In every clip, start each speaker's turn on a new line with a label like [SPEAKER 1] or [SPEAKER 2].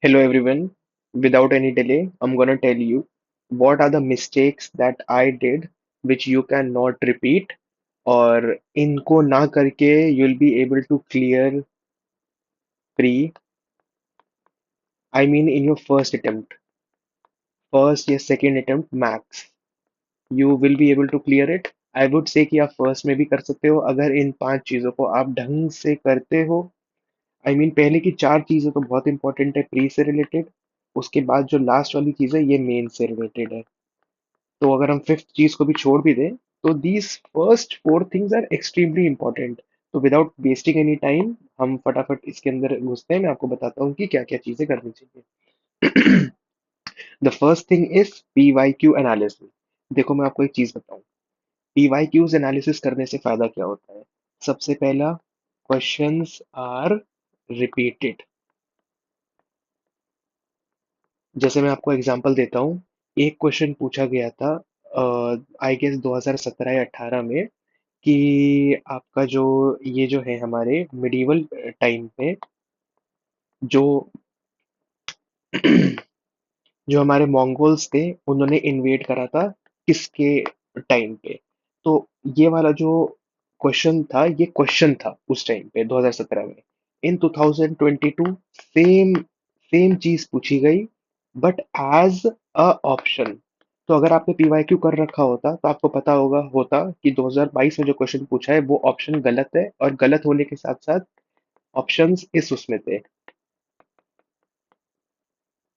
[SPEAKER 1] Hello everyone. Without any delay, I'm gonna tell you what are the mistakes that I did which you cannot repeat और इनको ना करके you'll be able to clear pre I mean in your first या second attempt max you will be able to clear it. I would say कि आप first में भी कर सकते हो अगर इन पांच चीजों को आप ढंग से करते हो. पहले की चार चीजें तो बहुत इंपॉर्टेंट है प्री से रिलेटेड. उसके बाद जो लास्ट वाली चीज है ये मेन से रिलेटेड है. तो अगर हम फिफ्थ चीज को भी छोड़ भी दें तो these first four things are extremely important. तो विदाउट वेस्टिंग एनी टाइम हम फटाफट इसके अंदर घुसते हैं. मैं आपको बताता हूँ कि क्या क्या चीजें करनी चाहिए. The first thing is P Y Q analysis. देखो मैं आपको एक चीज बताऊं. पी वाई क्यूज एनालिसिस करने से फायदा क्या होता है. सबसे पहला, क्वेश्चंस आर रिपीटेड. जैसे मैं आपको एग्जांपल देता हूँ. एक क्वेश्चन पूछा गया था आई गेस 2017 या 18 में कि आपका जो ये जो है हमारे मिडिवल टाइम पे जो जो हमारे मंगोल्स थे उन्होंने इन्वेड करा था किसके टाइम पे. तो ये वाला जो क्वेश्चन था ये क्वेश्चन था उस टाइम पे 2017 में. इन 2022 सेम सेम चीज पूछी गई बट एज अ ऑप्शन. तो अगर आपने पीवाईक्यू कर रखा होता तो आपको पता होता कि 2022 में जो क्वेश्चन पूछा है वो ऑप्शन गलत है और गलत होने के साथ साथ ऑप्शंस इस उसमें थे.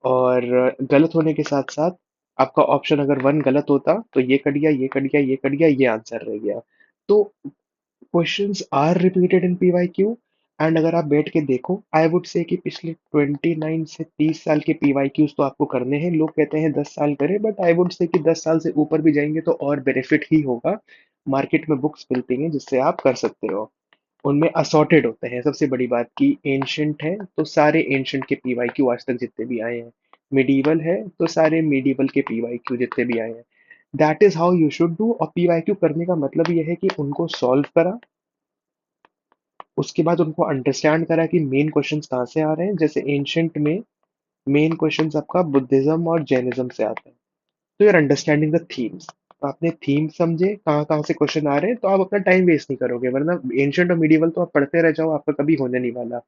[SPEAKER 1] और गलत होने के साथ साथ आपका ऑप्शन अगर वन गलत होता तो ये कट गया, ये कट गया, ये कट गया, ये आंसर रह गया. तो questions are repeated in PYQ. And अगर आप बैठ के देखो आई वुड से कि पिछले 29 से 30 साल के पीवाईक्यूज तो आपको करने हैं. लोग कहते हैं 10 साल करें बट आई वुड से कि 10 साल से ऊपर भी जाएंगे तो और बेनिफिट ही होगा. मार्केट में बुक्स मिलती हैं जिससे आप कर सकते हो. उनमें असॉर्टेड होते हैं. सबसे बड़ी बात की एंशंट है तो सारे एंशंट के पीवाईक्यू आज तक जितने भी आए हैं. मिडीवल है तो सारे मिडीवल के पीवाईक्यू जितने भी आए हैं. That is how you should do. और पीवाईक्यू करने का मतलब यह है कि उनको सॉल्व करा. उसके बाद उनको अंडरस्टैंड करा कि मेन क्वेश्चंस कहाँ से आ रहे हैं. जैसे एंशंट में मेन क्वेश्चंस आपका बुद्धिज्म और जैनिज्म से आते हैं. तो यूर अंडरस्टैंडिंग द थीम्स. तो आपने थीम समझे कहाँ कहाँ से क्वेश्चन आ रहे हैं तो आप अपना टाइम वेस्ट नहीं करोगे. वरना एंशंट और मिडिवल तो आप पढ़ते रह जाओ आपका कभी होने नहीं वाला.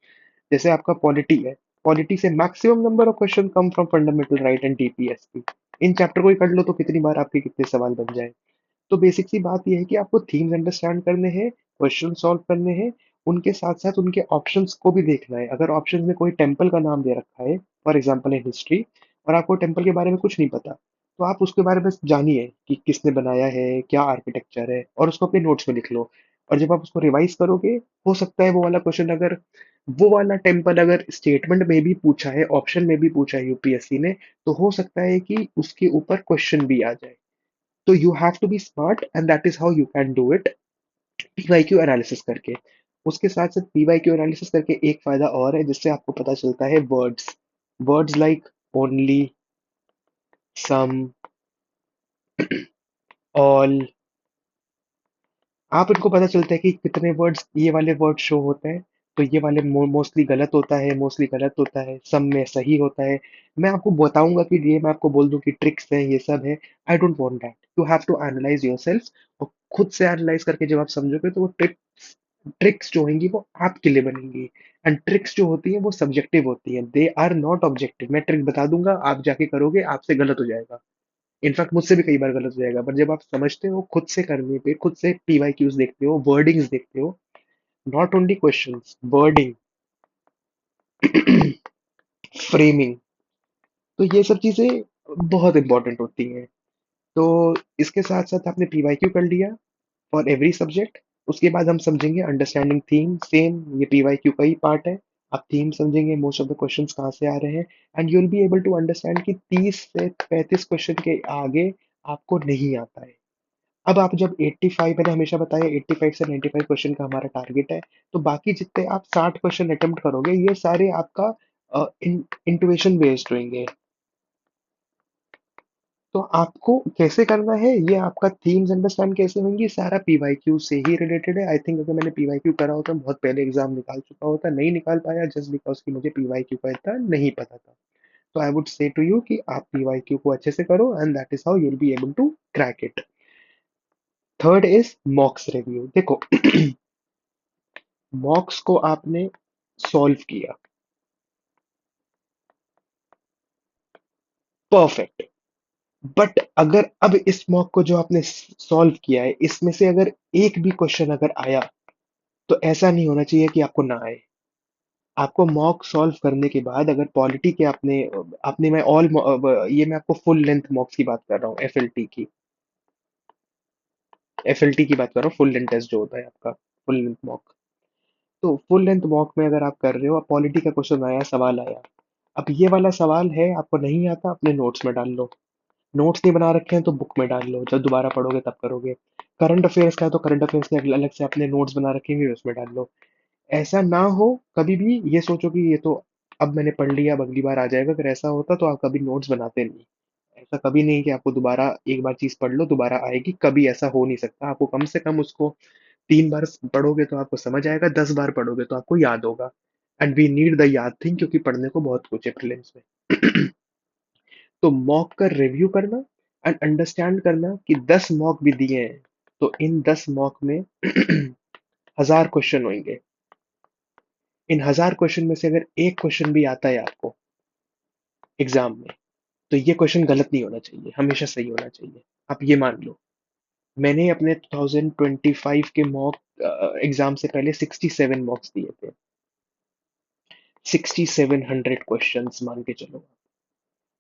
[SPEAKER 1] जैसे आपका पॉलिटी है. पॉलिटी से maximum number of question come from fundamental right and DPSP. In chapter को ही कर लो तो कितनी बार आपके कितने सवाल बन जाए. तो बेसिक सी बात यह है कि आपको थीम्स अंडरस्टैंड करने हैं, क्वेश्चन सॉल्व करने हैं. उनके साथ साथ उनके ऑप्शंस को भी देखना है. अगर ऑप्शंस में कोई टेम्पल का नाम दे रखा है फॉर एग्जाम्पल इन हिस्ट्री और आपको टेम्पल के बारे में कुछ नहीं पता तो आप उसके बारे में जानिए कि किसने बनाया है, क्या आर्किटेक्चर है और उसको अपने नोट्स में लिख लो. और जब आप उसको रिवाइज करोगे हो सकता है वो वाला क्वेश्चन अगर वो वाला टेम्पल अगर स्टेटमेंट में भी पूछा है, ऑप्शन में भी पूछा है यूपीएससी ने, तो हो सकता है कि उसके ऊपर क्वेश्चन भी आ जाए. तो you have to be smart and that is how you can do it PYQ analysis करके. उसके साथ साथ पीवाईक्यू एनालिसिस करके एक फायदा और है जिससे आपको पता चलता है वर्ड्स. वर्ड्स लाइक ओनली, सम, ऑल. आप इनको पता चलता है कि कितने वर्ड्स ये वाले वर्ड शो होते हैं. तो ये वाले मोस्टली गलत होता है, मोस्टली गलत होता है, सब में सही होता है. मैं आपको बताऊंगा कि ये मैं आपको बोल दूं कि ट्रिक्स है ये सब है. I don't want that. You have to analyse yourself. और खुद से एनालाइज करके जब आप समझोगे तो वो ट्रिक्स ट्रिक्स जो होंगी वो आपके लिए बनेंगी. एंड ट्रिक्स जो होती है वो सब्जेक्टिव होती है. They are not objective. मैं ट्रिक बता दूंगा आप जाके करोगे आपसे गलत हो जाएगा. इनफैक्ट मुझसे भी कई बार गलत हो जाएगा. पर जब आप समझते हो खुद से करने पे, खुद से पीवाईक्यूज देखते हो, वर्डिंग्स देखते हो, not only questions, wording, framing. तो ये सब चीजें बहुत इंपॉर्टेंट होती हैं. तो इसके साथ साथ आपने पीवाईक्यू कर लिया फॉर एवरी सब्जेक्ट. उसके बाद हम समझेंगे अंडरस्टैंडिंग थीम. सेम ये पीवाईक्यू का ही पार्ट है. आप थीम समझेंगे मोस्ट ऑफ द क्वेश्चंस कहाँ से आ रहे हैं. And you will be able to understand कि 30 से 35 क्वेश्चन के आगे आपको नहीं आता है. अब आप जब 85, मैंने हमेशा बताया 85 से 95 क्वेश्चन का हमारा टारगेट है. तो बाकी जितने आप 60 क्वेश्चन अटेम्प्ट करोगे ये सारे आपका इंटुइशन बेस्ड रहेंगे. तो आपको कैसे करना है ये, आपका थीम्स अंडरस्टैंड कैसे होंगी, सारा पीवाईक्यू से ही रिलेटेड है। आई थिंक अगर मैंने पीवाईक्यू करा होता बहुत पहले एग्जाम निकाल चुका होता, नहीं निकाल पाया जस्ट बिकॉज कि मुझे पीवाईक्यू का इतना नहीं पता था। तो I would say to you कि आप पीवाईक्यू को अच्छे से करो and that is how you will be able to crack it. Third is mocks review. देखो मॉक्स को आपने सॉल्व किया, परफेक्ट। बट अगर अब इस मॉक को जो आपने सॉल्व किया है इसमें से अगर एक भी क्वेश्चन अगर आया, तो ऐसा नहीं होना चाहिए कि आपको ना आए। आपको मॉक सॉल्व करने के बाद अगर पॉलिटी के आपने आपने मैं ऑल ये मैं आपको फुल लेंथ मॉक्स की बात कर रहा हूँ, एफएलटी की, एफएलटी की बात कर रहा हूँ, फुल लेंथ टेस्ट जो होता है आपका, फुल लेंथ मॉक। तो फुल लेंथ मॉक में अगर आप कर रहे हो, अब पॉलिटी का क्वेश्चन आया, सवाल आया, अब ये वाला सवाल है आपको नहीं आता, अपने नोट्स में डाल लो। नोट्स नहीं बना रखे हैं तो बुक में डाल लो, जब दोबारा पढ़ोगे तब करोगे। करंट अफेयर्स का है तो करंट अफेयर्स के अलग से अपने नोट्स बना रखेंगे उसमें डाल लो। ऐसा ना हो कभी भी ये सोचो कि ये तो अब मैंने पढ़ लिया, अब अगली बार आ जाएगा, अगर ऐसा होता तो आप कभी नोट्स बनाते नहीं। ऐसा कभी नहीं कि आपको दोबारा एक बार चीज पढ़ लो दोबारा आएगी, कभी ऐसा हो नहीं सकता। आपको कम से कम उसको 3 बार पढ़ोगे तो आपको समझ आएगा, 10 बार पढ़ोगे तो आपको याद होगा। एंड वी नीड द याद थिंग, क्योंकि पढ़ने को बहुत कुछ है प्रीलिम्स में। तो मॉक का रिव्यू करना एंड अंडरस्टैंड करना कि 10 मॉक भी दिए हैं, तो इन 10 मॉक में 1000 क्वेश्चन होंगे। इन 1000 क्वेश्चन में से अगर एक क्वेश्चन भी आता है आपको एग्जाम में, तो ये क्वेश्चन गलत नहीं होना चाहिए, हमेशा सही होना चाहिए। आप ये मान लो, मैंने अपने 2025 के मॉक एग्जाम से पहले 67 मॉक्स दिए थे। 6700 क्वेश्चंस मान के चलो।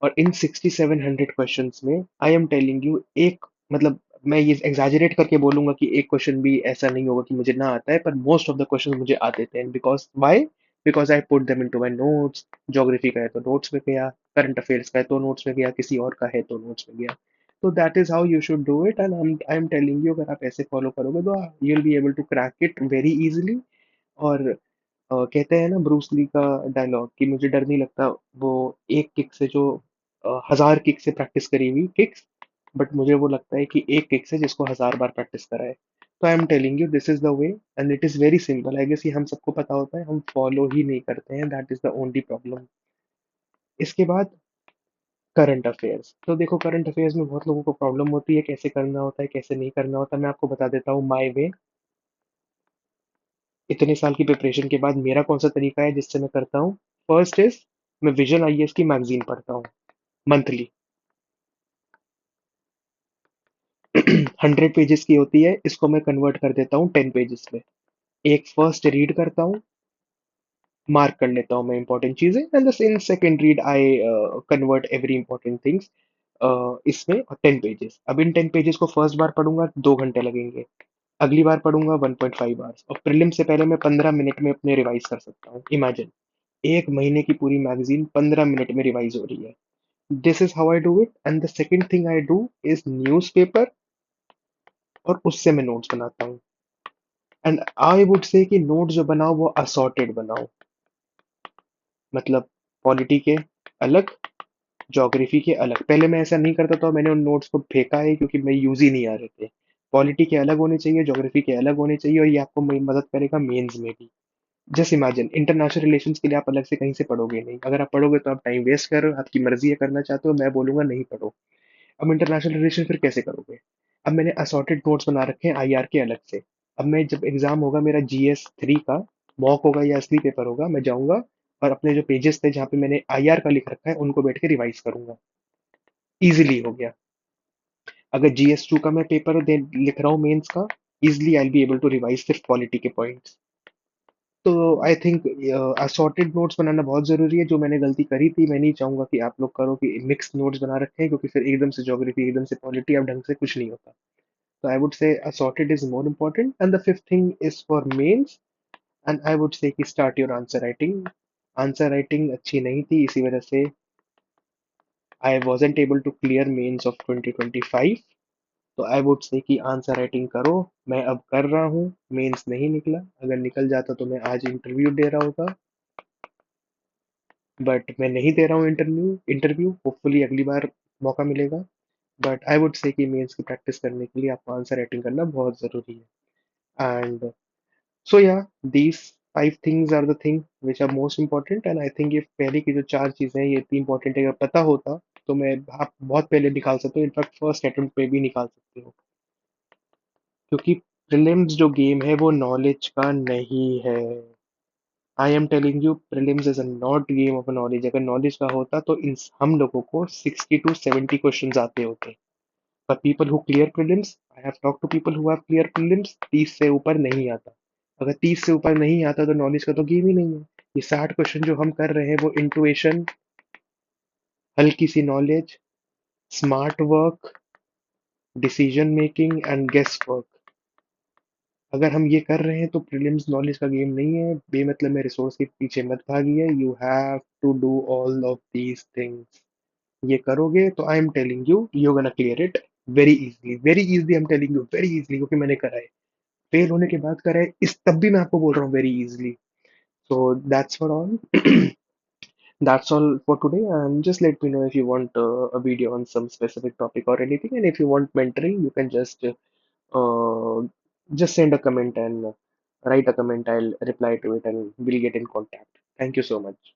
[SPEAKER 1] और इन 6700 क्वेश्चंस में आई एम टेलिंग यू, एक मतलब मैं ये एग्जैजरेट करके बोलूंगा कि एक क्वेश्चन भी ऐसा नहीं होगा कि मुझे ना आता है, पर मोस्ट ऑफ द क्वेश्चन मुझे आते थे। Because why? Because I put them into my notes. Geography का है तो नोट्स में गया, करंट अफेयर्स का है तो नोट्स में गया, किसी और का है तो नोट्स में गया। तो that is how you should do it, and I am telling you, अगर आप ऐसे फॉलो करोगे तो you will be able to crack it very easily. और कहते हैं ना ब्रूस ली का डायलॉग कि मुझे डर नहीं लगता वो एक किक से जो 1000 किक से प्रैक्टिस करी हुई किक्स, बट मुझे वो लगता है कि एक किक से जिसको 1000 बार प्रैक्टिस करा है। तो I am telling you this is the way, and it is very simple. I guess ये हम सबको पता होता है, हम फॉलो ही नहीं करते हैं, that is the only problem. इसके बाद करंट अफेयर्स। तो देखो करंट अफेयर्स में बहुत लोगों को प्रॉब्लम होती है, कैसे करना होता है कैसे नहीं करना होता। मैं आपको बता देता हूँ माई वे। इतने साल की प्रिपरेशन के बाद मेरा कौन सा तरीका है जिससे मैं करता हूँ। फर्स्ट इज, मैं विजन आईएएस की मैगजीन पढ़ता हूँ मंथली। 100 पेजेस की होती है, इसको मैं कन्वर्ट कर देता हूँ 10 पेजेस में। एक फर्स्ट रीड करता हूँ, मार्क कर लेता हूँ मैं इंपॉर्टेंट चीजें, and in second read I convert every important things इसमें 10 पेजेस। अब इन 10 पेजेस को फर्स्ट बार पढ़ूंगा 2 घंटे लगेंगे, अगली बार पढ़ूंगा 1.5 आवर्स, और प्रीलिम से पहले मैं 15 मिनट में अपने रिवाइज कर सकता हूँ। इमेजिन, एक महीने की पूरी मैगजीन 15 मिनट में रिवाइज हो रही है। This is how I do it. And the second thing I do is newspaper, और उससे मैं नोट्स बनाता हूँ। एंड आई वुड से कि नोट्स जो बनाओ वो असॉर्टेड बनाओ। मतलब पॉलिटी के अलग, ज्योग्राफी के अलग। पहले मैं ऐसा नहीं करता था, मैंने उन नोट्स को फेंका है क्योंकि मैं यूज ही नहीं आ रहे थे। पॉलिटी के अलग होने चाहिए, ज्योग्राफी के अलग होने चाहिए, और ये आपको मदद करेगा मेंस में भी। जस्ट इमेजिन, इंटरनेशनल रिलेशंस के लिए आप अलग से कहीं से पढ़ोगे नहीं। अगर आप पढ़ोगे तो आप टाइम वेस्ट कर रहे हो, आपकी मर्जी है करना चाहते हो, मैं बोलूंगा नहीं पढ़ो। अब इंटरनेशनल रिलेशन फिर कैसे करोगे? अब मैंने असॉर्टेड नोट्स बना रखे हैं आईआर के अलग से। अब मैं जब एग्जाम होगा मेरा जीएस 3 का, मॉक होगा या असली पेपर होगा, मैं जाऊंगा और अपने जो पेजेस थे जहाँ पे मैंने आईआर का लिख रखा है उनको बैठ के रिवाइज करूंगा। इजीली हो गया। अगर जीएस 2 का मैं पेपर लिख रहा हूँ मेंस का, easily I be able to revise सिर्फ पॉलिटी के पॉइंट्स। तो आई थिंक असॉर्टेड नोट्स बनाना बहुत जरूरी है, जो मैंने गलती करी थी। मैं नहीं चाहूंगा कि आप लोग करो कि मिक्स नोट्स बना रखे हैं, क्योंकि फिर एकदम से ज्योग्राफी एकदम से पॉलिटी, अब ढंग से कुछ नहीं होता। So I would say assorted is more important. And the fifth thing is for mains. And I would say कि start your answer writing. Answer writing अच्छी नहीं थी, इसी वजह से I wasn't able to clear mains of 2025. तो I would say कि answer writing करो। मैं अब कर रहा हूँ, मेंस नहीं निकला, अगर निकल जाता तो मैं आज इंटरव्यू दे रहा होता, बट मैं नहीं दे रहा हूँ इंटरव्यू। इंटरव्यू होपफुली अगली बार मौका मिलेगा। बट आई वुड से कि मेंस की प्रैक्टिस करने के लिए आपको आंसर राइटिंग करना बहुत ज़रूरी है। एंड सो या these 5 things are the thing which are most important, and I think ये पहले की जो 4 चीज़ें हैं ये इतनी इंपॉर्टेंट है, अगर पता होता तो मैं आप बहुत पहले निकाल सकते हो, इनफैक्ट फर्स्ट अटेम्प्ट पे भी निकाल सकते हो, क्योंकि प्रीलिम्स जो गेम है वो नॉलेज का नहीं है। आई am telling you, prelims is not game of knowledge. अगर नॉलेज का होता तो इन हम लोगों को 60 to 70 क्वेश्चंस आते होते। पर people who clear prelims, I have talk to people who have clear prelims, 30 से ऊपर नहीं आता। अगर 30 से ऊपर नहीं आता तो नॉलेज का तो गेम ही नहीं है। ये 60 क्वेश्चन जो हम कर रहे हैं वो इंटुइशन, हल्की सी knowledge, smart work, decision making and guess work, अगर हम ये कर रहे हैं तो प्रीलिम्स नॉलेज का गेम नहीं है। बेमतलब में रिसोर्स के पीछे मत भागिए, you have to do all of these things. ये करोगे तो I am telling you you gonna clear it very easily, very easily. I am telling you very easily, क्योंकि मैंने करा है, फेल होने के बाद करा है, इस तब भी मैं आपको बोल रहा हूँ very easily. So that's for all. That's all for today. And just let me know if you want a video on some specific topic or anything. And if you want mentoring, you can uh, just send a comment and write a comment. I'll reply to it and we'll get in contact. Thank you so much.